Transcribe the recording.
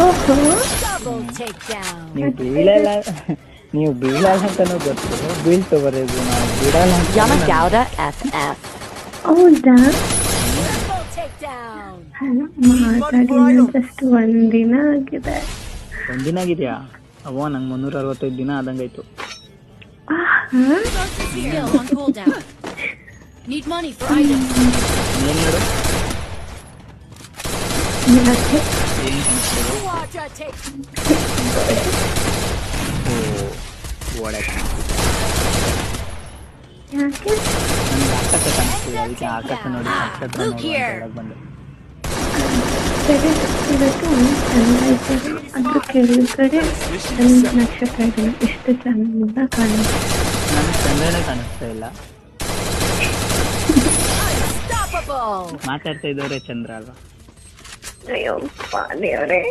ಓಹೋ, ನೀವು ಬೀಳಲ್ಲ ನೀವು ಬೀಳಲ್ಲ ಅಂತಾನೂ ಗೊತ್ತು, ಬೀಳ್ತವರೆಗೂ ನಾವು ಬಿಡಲ್ಲ ಅಂತ Yamagauda FF. ಹೌದಾ? ಮಾತಾಡಿ ಜಸ್ಟ್ ಒಂದಿನ ಆಗಿದೆ. ಒಂದಿನ ಆಗಿದೆಯಾ? ಅವೋ ನಂಗೆ 365 ದಿನ ಆದಂಗಾಯ್ತು. ಆಹಾ, Skill on cooldown. Need money for items. ಏನ್ ನೋಡು ಯಾಕೆ? ಏನ್ ಕಾಣಿಸ್ತದೆ? ಓ ಓಡಾಟ ಯಾಕೆ? ನನಗೆ ಆಕಾಶ ಕಾಣಿಸ್ತಿದೆ, ಅದಕ್ಕೆ ಆಕಾಶ ನೋಡಿ ನಕ್ಷತ್ರ ನೋಡು ಅಂತ ಹೇಳಕ್ ಬಂದೆ. ಸರಿ, ಇವತ್ತು ಚಂದ ಇದ್ದಾರೆ, ಅದ್ರ ಕೆಳಗಡೆ ಒಂದು ನಕ್ಷತ್ರ ಇದೆ, ಎಷ್ಟು ಚಂದ ಕಾಣುತ್ತೆ. ನನಗೆ ಚಂದ್ರನೇ ಕಾಣಿಸ್ತಾ ಇಲ್ಲ. ಮಾತಾಡ್ತಾ ಇದ್ದವರೇ ಚಂದ್ರ ಅಲ್ವಾ? ಅಯ್ಯೋ ದೇವ್ರೆ.